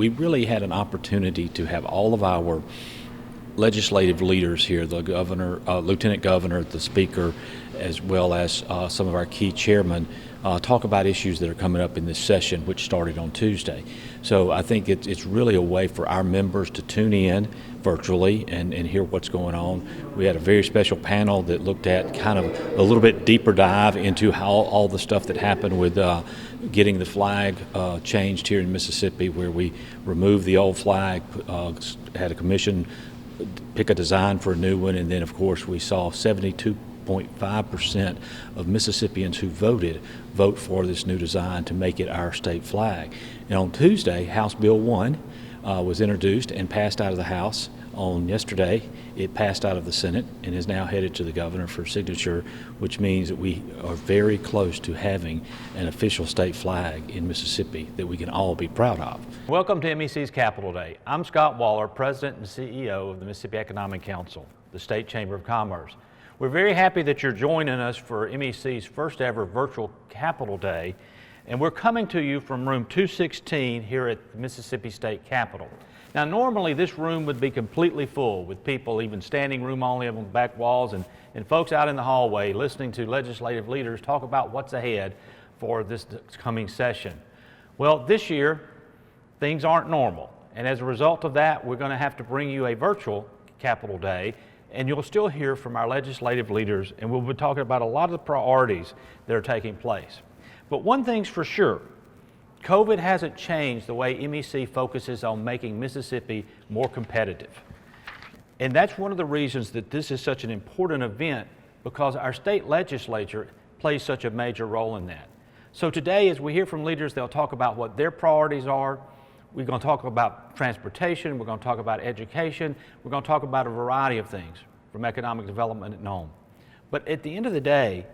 we really had an opportunity to have all of our legislative leaders here, the governor, lieutenant governor, the speaker, as well as some of our key chairmen, talk about issues that are coming up in this session, which started on Tuesday. So I think it's really a way for our members to tune in virtually and hear what's going on. We had a very special panel that looked at kind of a little bit deeper dive into how all the stuff that happened with getting the flag changed here in Mississippi, where we removed the old flag, had a commission pick a design for a new one, and then of course we saw 72.5% of Mississippians who vote for this new design to make it our state flag. And on Tuesday, House Bill 1 was introduced and passed out of the House. On yesterday, it passed out of the Senate and is now headed to the governor for signature, which means that we are very close to having an official state flag in Mississippi that we can all be proud of. Welcome to MEC's Capital Day. I'm Scott Waller, President and CEO of the Mississippi Economic Council, the State Chamber of Commerce. We're very happy that you're joining us for MEC's first ever virtual Capital Day, and we're coming to you from room 216 here at the Mississippi State Capitol. Now, normally this room would be completely full with people, even standing room only on the back walls, and folks out in the hallway listening to legislative leaders talk about what's ahead for this coming session. Well, this year, things aren't normal, and as a result of that, we're going to have to bring you a virtual Capitol Day, and you'll still hear from our legislative leaders, and we'll be talking about a lot of the priorities that are taking place. But one thing's for sure, COVID hasn't changed the way MEC focuses on making Mississippi more competitive. And that's one of the reasons that this is such an important event, because our state legislature plays such a major role in that. So today, as we hear from leaders, they'll talk about what their priorities are. We're going to talk about transportation, we're going to talk about education, we're going to talk about a variety of things, from economic development and on. But at the end of the day,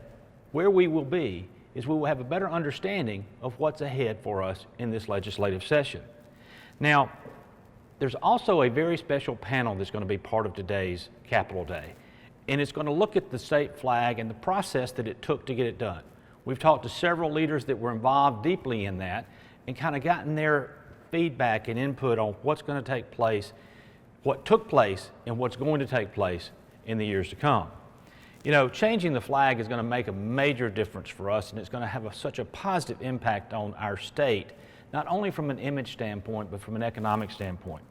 where we will be is we will have a better understanding of what's ahead for us in this legislative session. Now, there's also a very special panel that's going to be part of today's Capitol Day, and it's going to look at the state flag and the process that it took to get it done. We've talked to several leaders that were involved deeply in that and kind of gotten their feedback and input on what's going to take place, what took place, and what's going to take place in the years to come. You know, changing the flag is going to make a major difference for us, and it's going to have such a positive impact on our state, not only from an image standpoint, but from an economic standpoint.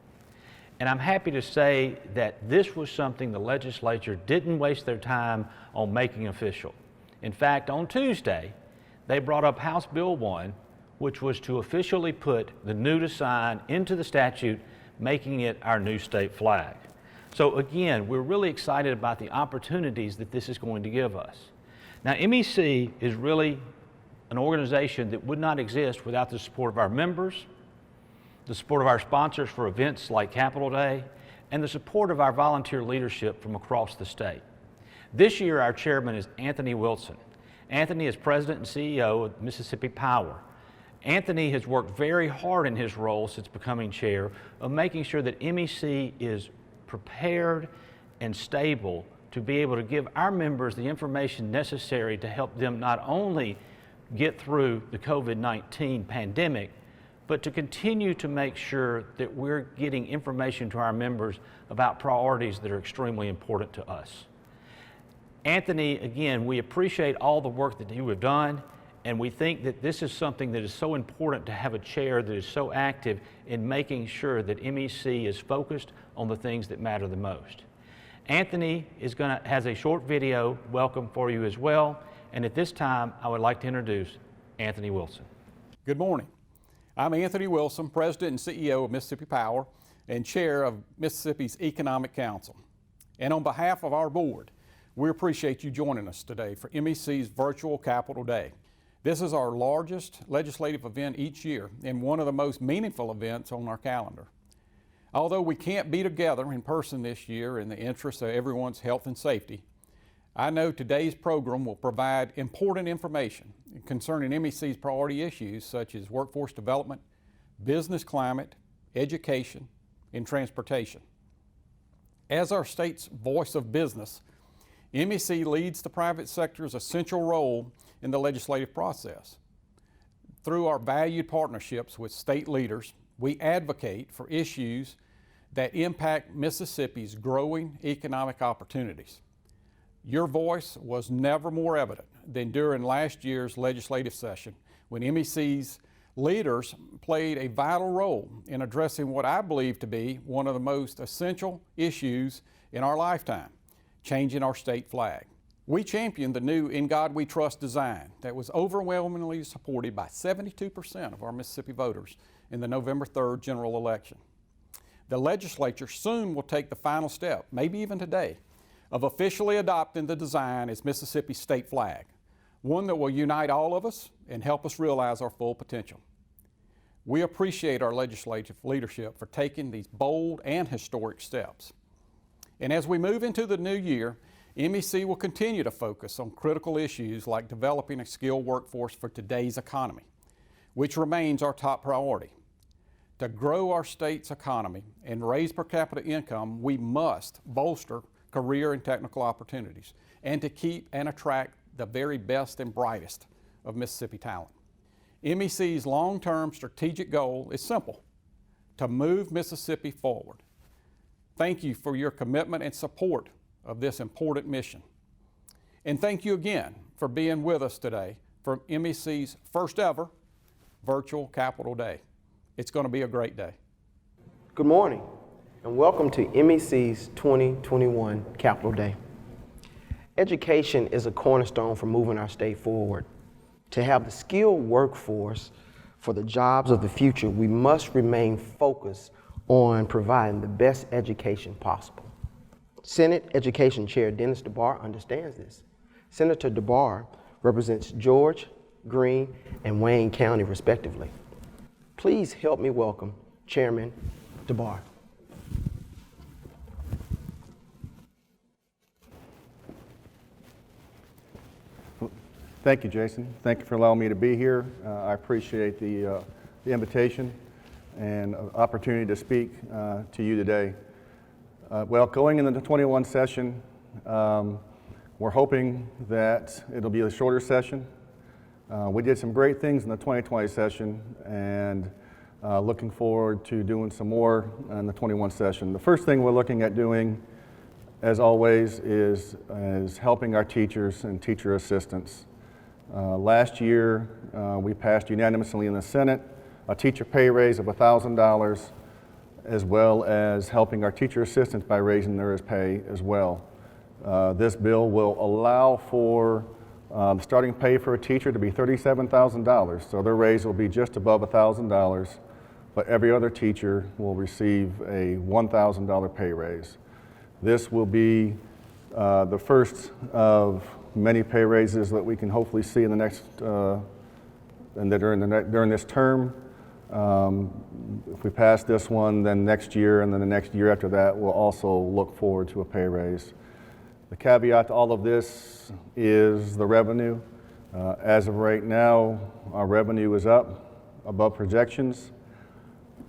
And I'm happy to say that this was something the legislature didn't waste their time on making official. In fact, on Tuesday, they brought up House Bill 1, which was to officially put the new design into the statute, making it our new state flag. So again, we're really excited about the opportunities that this is going to give us. Now, MEC is really an organization that would not exist without the support of our members, the support of our sponsors for events like Capitol Day, and the support of our volunteer leadership from across the state. This year, our chairman is Anthony Wilson. Anthony is president and CEO of Mississippi Power. Anthony has worked very hard in his role since becoming chair of making sure that MEC is prepared and stable to be able to give our members the information necessary to help them not only get through the COVID-19 pandemic, but to continue to make sure that we're getting information to our members about priorities that are extremely important to us. Anthony, again, we appreciate all the work that you have done, and we think that this is something that is so important to have a chair that is so active in making sure that MEC is focused on the things that matter the most. Anthony has a short video welcome for you as well, and at this time, I would like to introduce Anthony Wilson. Good morning. I'm Anthony Wilson, President and CEO of Mississippi Power and Chair of Mississippi's Economic Council. And on behalf of our board, we appreciate you joining us today for MEC's virtual Capitol Day. This is our largest legislative event each year and one of the most meaningful events on our calendar. Although we can't be together in person this year in the interest of everyone's health and safety, I know today's program will provide important information concerning MEC's priority issues such as workforce development, business climate, education, and transportation. As our state's voice of business, MEC leads the private sector's essential role in the legislative process. Through our valued partnerships with state leaders, We advocate for issues that impact Mississippi's growing economic opportunities. Your voice was never more evident than during last year's legislative session when MEC's leaders played a vital role in addressing what I believe to be one of the most essential issues in our lifetime, changing our state flag. We championed the new In God We Trust design that was overwhelmingly supported by 72% of our Mississippi voters in the November 3rd general election. The legislature soon will take the final step, maybe even today, of officially adopting the design as Mississippi's state flag, one that will unite all of us and help us realize our full potential. We appreciate our legislative leadership for taking these bold and historic steps. And as we move into the new year, MEC will continue to focus on critical issues like developing a skilled workforce for today's economy, which remains our top priority. To grow our state's economy and raise per capita income, we must bolster career and technical opportunities, and to keep and attract the very best and brightest of Mississippi talent. MEC's long-term strategic goal is simple: to move Mississippi forward. Thank you for your commitment and support of this important mission. And thank you again for being with us today for MEC's first ever virtual Capitol Day. It's going to be a great day. Good morning, and welcome to MEC's 2021 Capitol Day. Education is a cornerstone for moving our state forward. To have the skilled workforce for the jobs of the future, we must remain focused on providing the best education possible. Senate Education Chair Dennis Debar understands this. Senator Debar represents George, Greene, and Wayne County respectively. Please help me welcome Chairman Debar. Thank you, Jason. Thank you for allowing me to be here. I appreciate the invitation and opportunity to speak to you today. Well, going into the 21 session, we're hoping that it'll be a shorter session. We did some great things in the 2020 session, and looking forward to doing some more in the 21 session. The first thing we're looking at doing, as always, is helping our teachers and teacher assistants. Last year, we passed unanimously in the Senate a teacher pay raise of $1,000, as well as helping our teacher assistants by raising their pay as well. This bill will allow for the starting pay for a teacher to be $37,000, so their raise will be just above $1,000, but every other teacher will receive a $1,000 pay raise. This will be the first of many pay raises that we can hopefully see in the next during this term. If we pass this one, then next year, and then the next year after that, we'll also look forward to a pay raise. The caveat to all of this is the revenue. As of right now, our revenue is up above projections.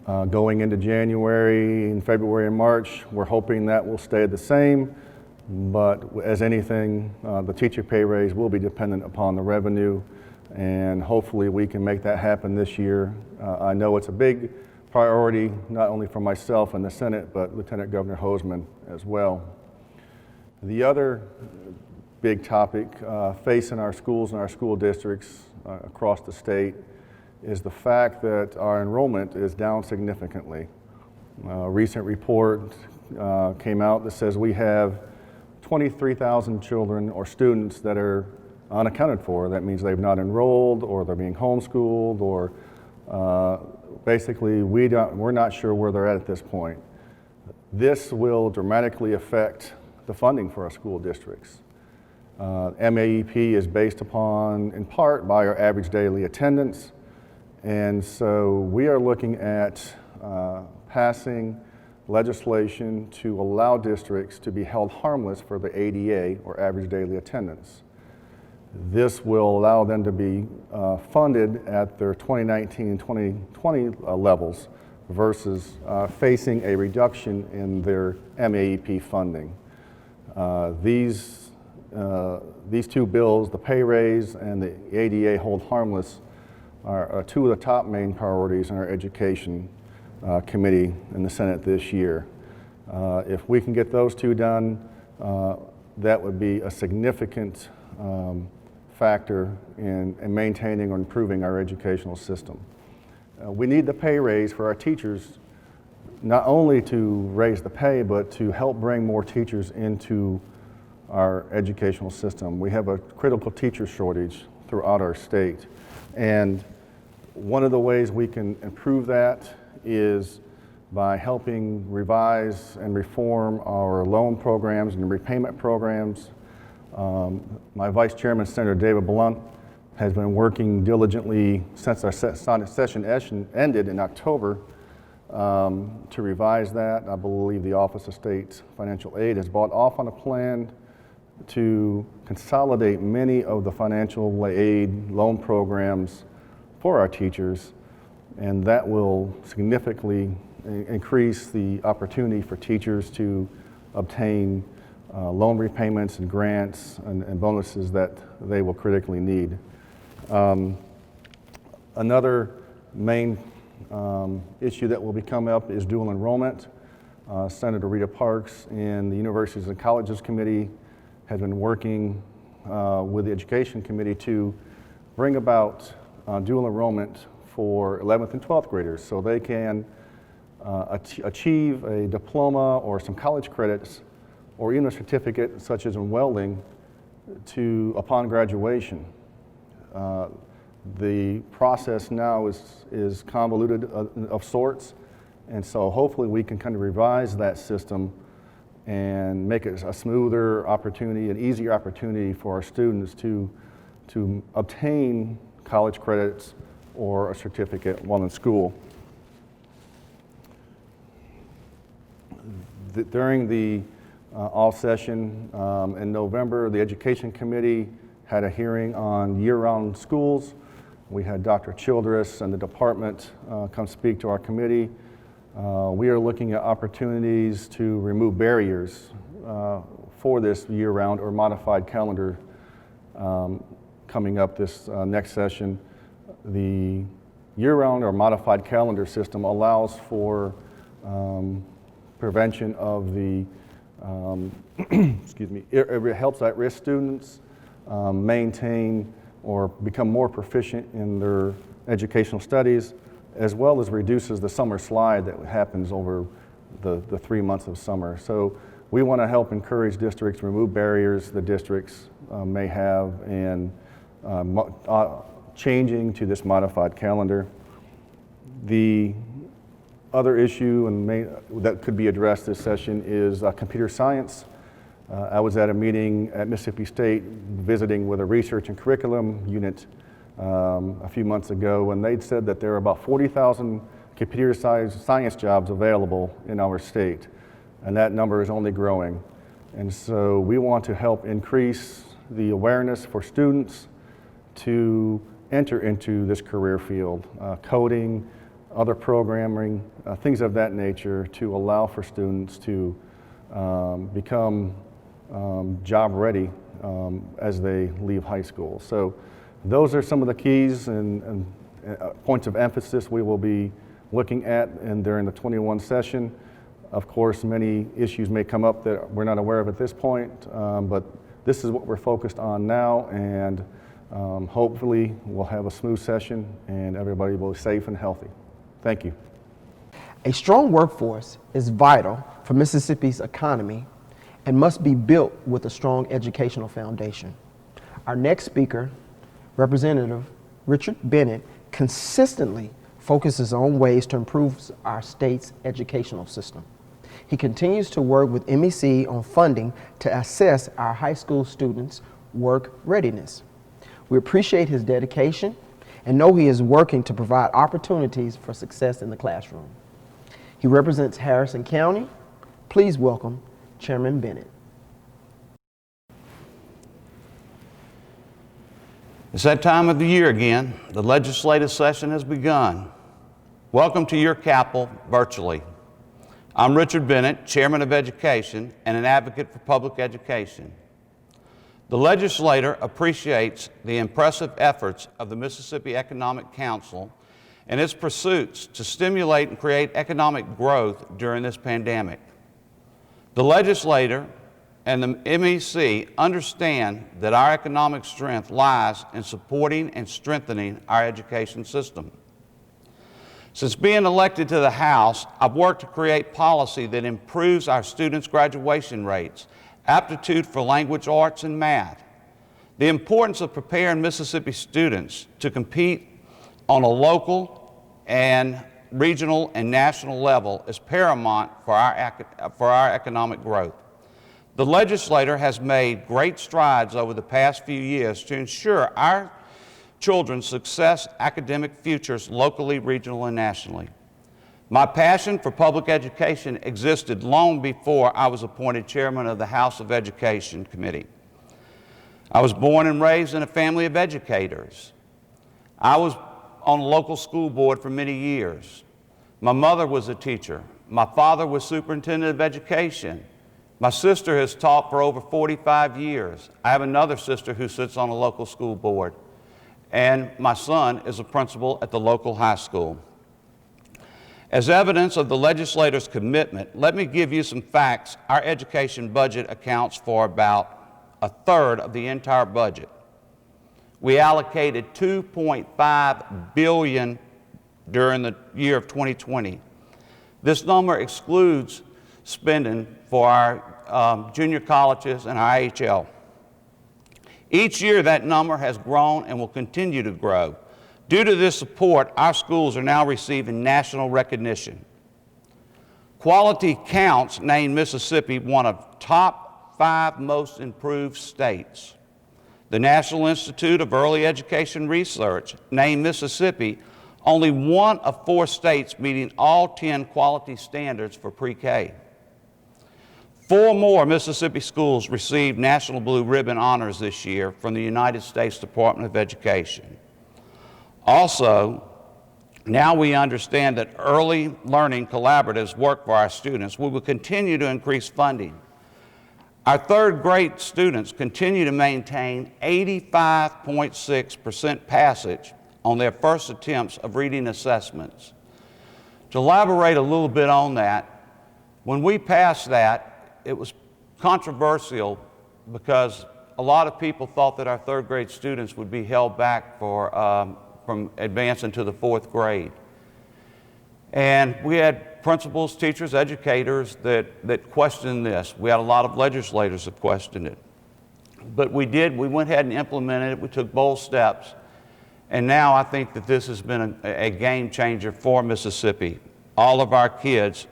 Going into January and February and March, we're hoping that will stay the same, but as anything, the teacher pay raise will be dependent upon the revenue, and hopefully we can make that happen this year. I know it's a big priority, not only for myself and the Senate, but Lieutenant Governor Hosemann as well. The other big topic facing our schools and our school districts across the state is the fact that our enrollment is down significantly. A recent report came out that says we have 23,000 children or students that are unaccounted for. That means they've not enrolled, or they're being homeschooled, or basically we're not sure where they're at this point. This will dramatically affect the funding for our school districts. MEP is based upon, in part, by our average daily attendance, and so we are looking at passing legislation to allow districts to be held harmless for the ADA, or average daily attendance. This will allow them to be funded at their 2019 and 2020 levels versus facing a reduction in their MEP funding. These two bills, the pay raise and the ADA hold harmless, are two of the top main priorities in our education committee in the Senate this year. If we can get those two done, that would be a significant factor in maintaining or improving our educational system. We need the pay raise for our teachers, not only to raise the pay, but to help bring more teachers into our educational system. We have a critical teacher shortage throughout our state. And one of the ways we can improve that is by helping revise and reform our loan programs and repayment programs. My Vice Chairman, Senator David Blunt, has been working diligently since our session ended in October to revise that. I believe the Office of State Financial Aid has bought off on a plan to consolidate many of the financial aid loan programs for our teachers, and that will significantly increase the opportunity for teachers to obtain loan repayments and grants and bonuses that they will critically need. Another main issue that will be coming up is dual enrollment. Senator Rita Parks and the Universities and Colleges Committee has been working with the Education Committee to bring about dual enrollment for 11th and 12th graders so they can achieve a diploma or some college credits or even a certificate such as in welding upon graduation. The process now is convoluted of sorts, and so hopefully we can kind of revise that system and make it a smoother opportunity, an easier opportunity for our students to obtain college credits or a certificate while in school. During the all session in November, the Education Committee had a hearing on year-round schools. We had Dr. Childress and the department come speak to our committee. We are looking at opportunities to remove barriers for this year-round or modified calendar coming up this next session. The year-round or modified calendar system allows for prevention of the, excuse me, it helps at-risk students maintain or become more proficient in their educational studies, as well as reduces the summer slide that happens over the 3 months of summer. So we want to help encourage districts to remove barriers the districts may have in changing to this modified calendar. The other issue that could be addressed this session is computer science. I was at a meeting at Mississippi State visiting with a research and curriculum unit a few months ago, and they'd said that there are about 40,000 computer science jobs available in our state, and that number is only growing. And so we want to help increase the awareness for students to enter into this career field, coding, other programming, things of that nature, to allow for students to become job ready as they leave high school. So those are some of the keys and points of emphasis we will be looking at during the 21 session. Of course, many issues may come up that we're not aware of at this point, but this is what we're focused on now, and hopefully we'll have a smooth session and everybody will be safe and healthy. Thank you. A strong workforce is vital for Mississippi's economy and must be built with a strong educational foundation. Our next speaker, Representative Richard Bennett, consistently focuses on ways to improve our state's educational system. He continues to work with MEC on funding to assess our high school students' work readiness. We appreciate his dedication and know he is working to provide opportunities for success in the classroom. He represents Harrison County. Please welcome Chairman Bennett. It's that time of the year again. The legislative session has begun. Welcome to your capital virtually. I'm Richard Bennett, Chairman of Education and an advocate for public education. The legislature appreciates the impressive efforts of the Mississippi Economic Council in its pursuits to stimulate and create economic growth during this pandemic. The legislature and the MEC understand that our economic strength lies in supporting and strengthening our education system. Since being elected to the House, I've worked to create policy that improves our students' graduation rates, aptitude for language arts and math. The importance of preparing Mississippi students to compete on a local and regional and national level is paramount for our economic growth. The legislature has made great strides over the past few years to ensure our children's success academic futures locally, regional, and nationally. My passion for public education existed long before I was appointed chairman of the House of Education Committee. I was born and raised in a family of educators. I was on the local school board for many years. My mother was a teacher. My father was superintendent of education. My sister has taught for over 45 years. I have another sister who sits on a local school board. And my son is a principal at the local high school. As evidence of the legislature's commitment, let me give you some facts. Our education budget accounts for about a third of the entire budget. We allocated $2.5 billion during the year of 2020. This number excludes spending for our junior colleges and our IHL. Each year that number has grown and will continue to grow. Due to this support, our schools are now receiving national recognition. Quality Counts named Mississippi one of top 5 most improved states. The National Institute of Early Education Research named Mississippi only one of 4 states meeting all 10 quality standards for pre-K. 4 more Mississippi schools received National Blue Ribbon honors this year from the United States Department of Education. Also, now we understand that early learning collaboratives work for our students. We will continue to increase funding. Our 3rd grade students continue to maintain 85.6% passage on their first attempts of reading assessments. To elaborate a little bit on that, when we passed that, it was controversial because a lot of people thought that our 3rd grade students would be held back from advancing to the 4th grade. And we had principals, teachers, educators that questioned this. We had a lot of legislators that questioned it. But we went ahead and implemented it. We took bold steps. And now I think that this has been a game changer for Mississippi. All of our kids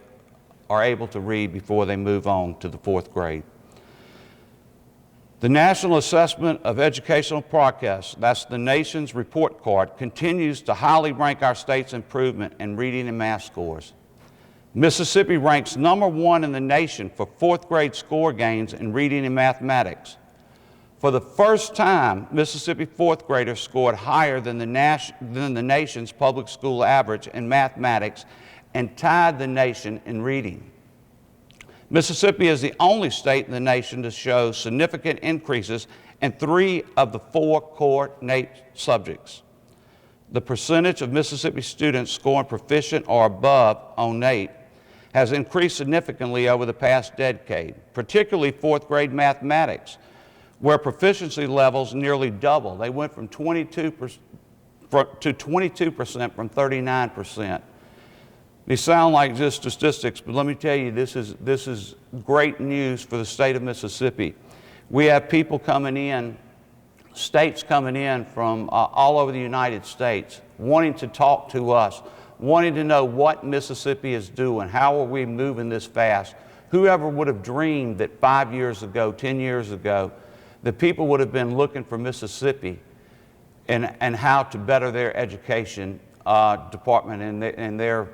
are able to read before they move on to the 4th grade. The National Assessment of Educational Progress, that's the nation's report card, continues to highly rank our state's improvement in reading and math scores. Mississippi ranks #1 in the nation for 4th grade score gains in reading and mathematics. For the first time, Mississippi 4th graders scored higher than the nation's public school average in mathematics and tied the nation in reading. Mississippi is the only state in the nation to show significant increases in 3 of the 4 core NAEP subjects. The percentage of Mississippi students scoring proficient or above on NAEP has increased significantly over the past decade, particularly 4th grade mathematics, where proficiency levels nearly double. They went from 22% from 39%. These sound like just statistics, but let me tell you, this is great news for the state of Mississippi. We have people coming in, states coming in from all over the United States, wanting to talk to us, wanting to know what Mississippi is doing, how are we moving this fast. Whoever would have dreamed that 5 years ago, 10 years ago, that people would have been looking for Mississippi and how to better their education department and their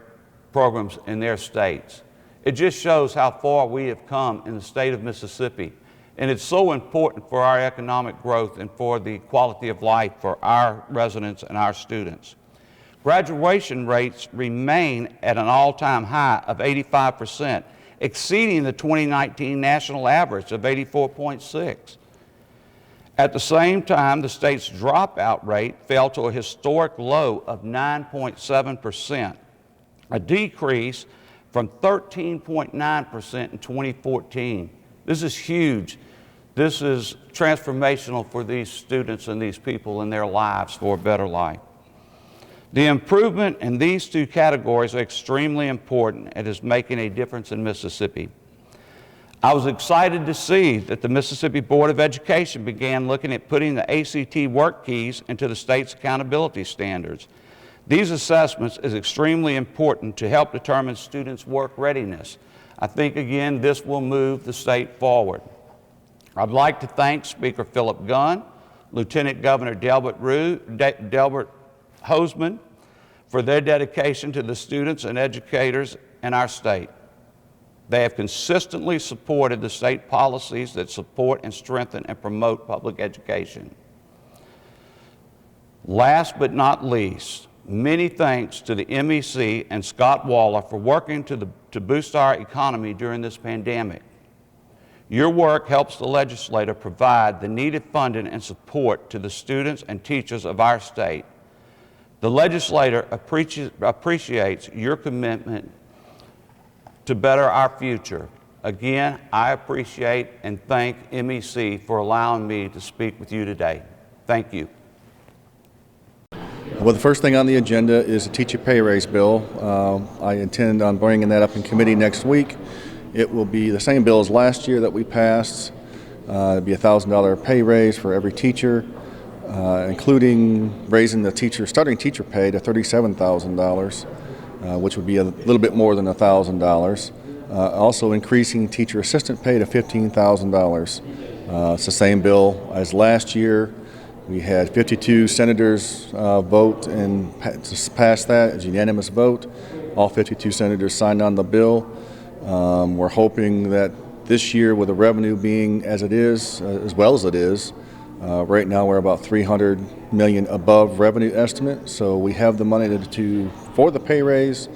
programs in their states. It just shows how far we have come in the state of Mississippi. And it's so important for our economic growth and for the quality of life for our residents and our students. Graduation rates remain at an all-time high of 85%, exceeding the 2019 national average of 84.6. At the same time, the state's dropout rate fell to a historic low of 9.7%, a decrease from 13.9% in 2014. This is huge. This is transformational for these students and these people in their lives for a better life. The improvement in these two categories are extremely important and is making a difference in Mississippi. I was excited to see that the Mississippi Board of Education began looking at putting the ACT work keys into the state's accountability standards. These assessments is extremely important to help determine students' work readiness. I think, again, this will move the state forward. I'd like to thank Speaker Philip Gunn, Lieutenant Governor Delbert Hosemann for their dedication to the students and educators in our state. They have consistently supported the state policies that support and strengthen and promote public education. Last but not least, many thanks to the MEC and Scott Waller for working to boost our economy during this pandemic. Your work helps the legislature provide the needed funding and support to the students and teachers of our state. The legislature appreciates your commitment to better our future. Again, I appreciate and thank MEC for allowing me to speak with you today. Thank you. Well, the first thing on the agenda is a teacher pay raise bill. I intend on bringing that up in committee next week. It will be the same bill as last year that we passed. It'll be a $1,000 pay raise for every teacher, including raising the starting teacher pay to $37,000, which would be a little bit more than $1,000. Also increasing teacher assistant pay to $15,000. It's the same bill as last year. We had 52 senators vote and pass that. It's a unanimous vote. All 52 senators signed on the bill. We're hoping that this year, with the revenue being as it is, as well as it is, right now we're about $300 million above revenue estimate. So we have the money for the pay raise,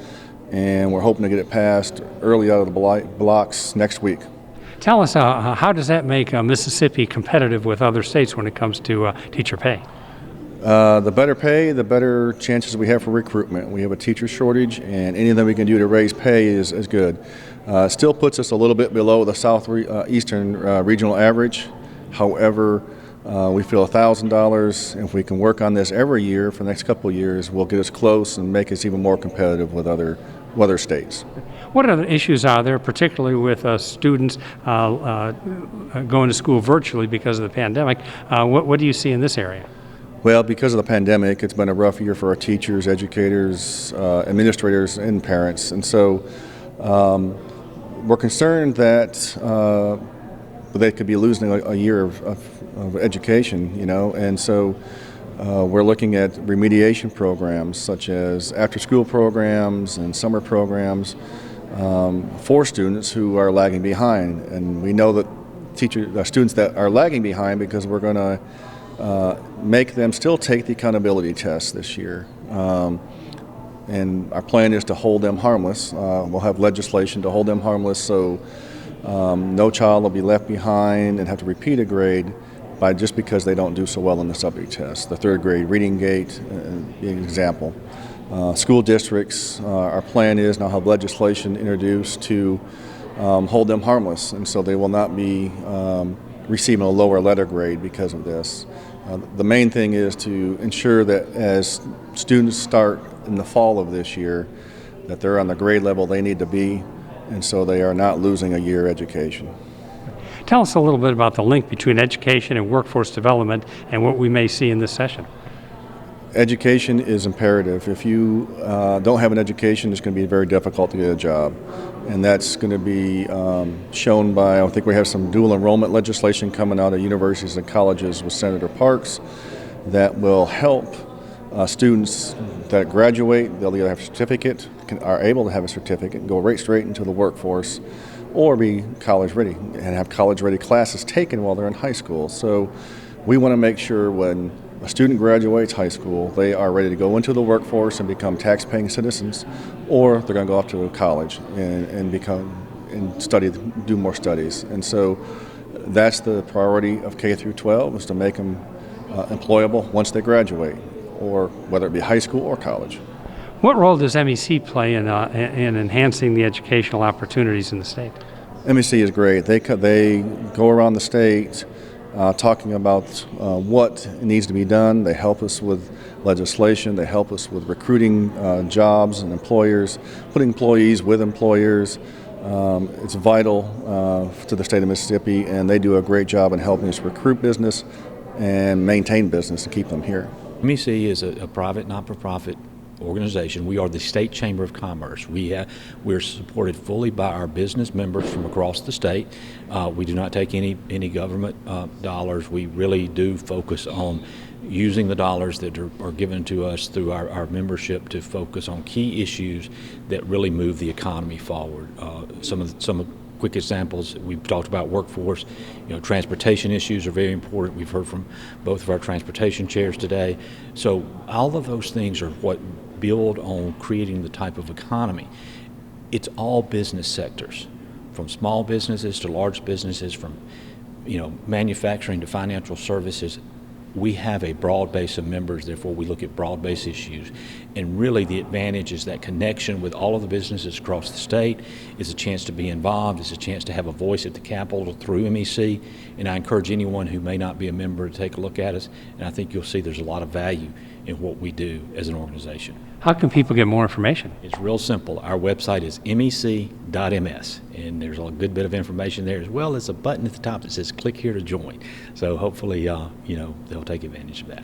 and we're hoping to get it passed early out of the blocks next week. Tell us, how does that make Mississippi competitive with other states when it comes to teacher pay? The better pay, the better chances we have for recruitment. We have a teacher shortage, and anything we can do to raise pay is good. Still puts us a little bit below the southeastern regional average. However, we feel $1,000, if we can work on this every year for the next couple of years, will get us close and make us even more competitive with other states. What other issues are there, particularly with students going to school virtually because of the pandemic? What do you see in this area? Well, because of the pandemic, it's been a rough year for our teachers, educators, administrators, and parents. And so we're concerned that they could be losing a year of education, and so we're looking at remediation programs such as after-school programs and summer programs for students who are lagging behind. And we know that students that are lagging behind, because we're going to make them still take the accountability test this year. And our plan is to hold them harmless. We'll have legislation to hold them harmless, so no child will be left behind and have to repeat a grade just because they don't do so well in the subject test. The third grade reading gate, being an example. School districts, our plan is now have legislation introduced to hold them harmless, and so they will not be receiving a lower letter grade because of this. The main thing is to ensure that as students start in the fall of this year, that they're on the grade level they need to be, and so they are not losing a year education. Tell us a little bit about the link between education and workforce development and what we may see in this session. Education is imperative. If you don't have an education, it's going to be very difficult to get a job. And that's going to be shown by, I think we have some dual enrollment legislation coming out of universities and colleges with Senator Parks that will help students that graduate. They'll either have a certificate, are able to have a certificate and go right straight into the workforce, or be college ready and have college ready classes taken while they're in high school. So we want to make sure when a student graduates high school, they are ready to go into the workforce and become tax-paying citizens, or they're going to go off to college and do more studies. And so that's the priority of K through 12, is to make them employable once they graduate, or whether it be high school or college. What role does MEC play in enhancing the educational opportunities in the state? MEC is great. They go around the state talking about what needs to be done. They help us with legislation. They help us with recruiting jobs and employers, putting employees with employers. It's vital to the state of Mississippi, and they do a great job in helping us recruit business and maintain business and keep them here. MEC is a private, not-for-profit organization. We are the State Chamber of Commerce. We're supported fully by our business members from across the state. We do not take any government dollars. We really do focus on using the dollars that are given to us through our membership to focus on key issues that really move the economy forward. Some quick examples, we've talked about workforce. Transportation issues are very important. We've heard from both of our transportation chairs today. So all of those things are what build on creating the type of economy. It's all business sectors, from small businesses to large businesses, from manufacturing to financial services. We have a broad base of members, therefore we look at broad base issues. And really the advantage is that connection with all of the businesses across the state is a chance to be involved, is a chance to have a voice at the Capitol through MEC. And I encourage anyone who may not be a member to take a look at us, and I think you'll see there's a lot of value in what we do as an organization. How can people get more information? It's real simple. Our website is mec.ms, and there's a good bit of information there, as well as a button at the top that says click here to join. So hopefully, they'll take advantage of that.